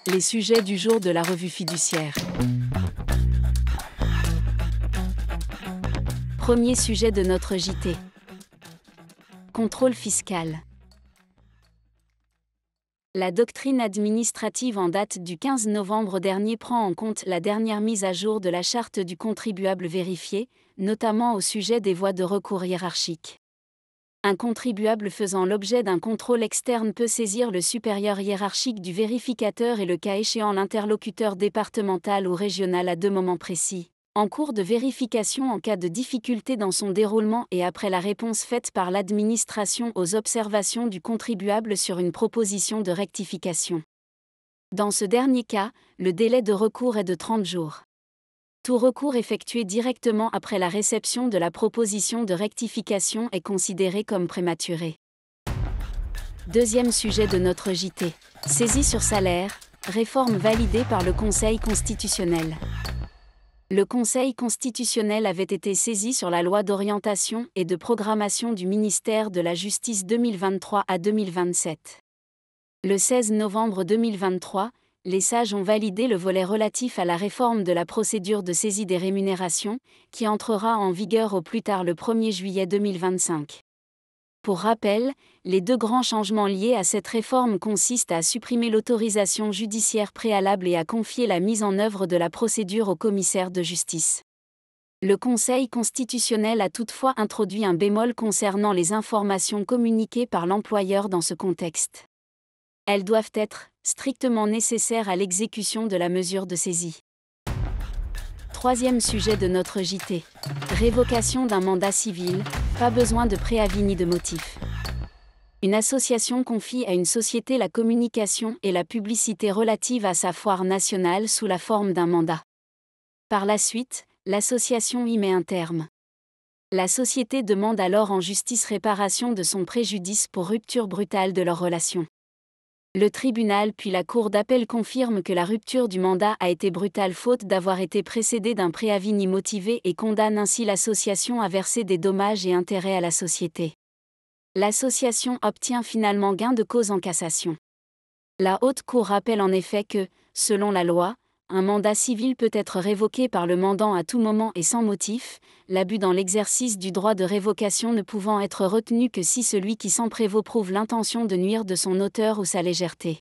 Les sujets du jour de la revue fiduciaire. Premier sujet de notre JT. Contrôle fiscal. La doctrine administrative en date du 15 novembre dernier prend en compte la dernière mise à jour de la charte du contribuable vérifié, notamment au sujet des voies de recours hiérarchiques. Un contribuable faisant l'objet d'un contrôle externe peut saisir le supérieur hiérarchique du vérificateur et le cas échéant l'interlocuteur départemental ou régional à deux moments précis, en cours de vérification en cas de difficulté dans son déroulement et après la réponse faite par l'administration aux observations du contribuable sur une proposition de rectification. Dans ce dernier cas, le délai de recours est de 30 jours. Tout recours effectué directement après la réception de la proposition de rectification est considéré comme prématuré. Deuxième sujet de notre JT. Saisie sur salaire, réforme validée par le Conseil constitutionnel. Le Conseil constitutionnel avait été saisi sur la loi d'orientation et de programmation du ministère de la Justice 2023 à 2027. Le 16 novembre 2023, les sages ont validé le volet relatif à la réforme de la procédure de saisie des rémunérations, qui entrera en vigueur au plus tard le 1er juillet 2025. Pour rappel, les deux grands changements liés à cette réforme consistent à supprimer l'autorisation judiciaire préalable et à confier la mise en œuvre de la procédure au commissaire de justice. Le Conseil constitutionnel a toutefois introduit un bémol concernant les informations communiquées par l'employeur dans ce contexte. Elles doivent être strictement nécessaires à l'exécution de la mesure de saisie. Troisième sujet de notre JT. Révocation d'un mandat civil, pas besoin de préavis ni de motif. Une association confie à une société la communication et la publicité relative à sa foire nationale sous la forme d'un mandat. Par la suite, l'association y met un terme. La société demande alors en justice réparation de son préjudice pour rupture brutale de leur relation. Le tribunal puis la cour d'appel confirment que la rupture du mandat a été brutale faute d'avoir été précédée d'un préavis ni motivé et condamnent ainsi l'association à verser des dommages et intérêts à la société. L'association obtient finalement gain de cause en cassation. La Haute Cour rappelle en effet que, selon la loi, un mandat civil peut être révoqué par le mandant à tout moment et sans motif, l'abus dans l'exercice du droit de révocation ne pouvant être retenu que si celui qui s'en prévaut prouve l'intention de nuire de son auteur ou sa légèreté.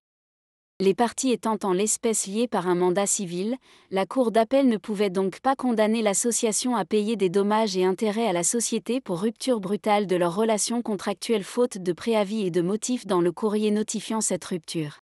Les parties étant en l'espèce liées par un mandat civil, la Cour d'appel ne pouvait donc pas condamner l'association à payer des dommages et intérêts à la société pour rupture brutale de leur relation contractuelle faute de préavis et de motif dans le courrier notifiant cette rupture.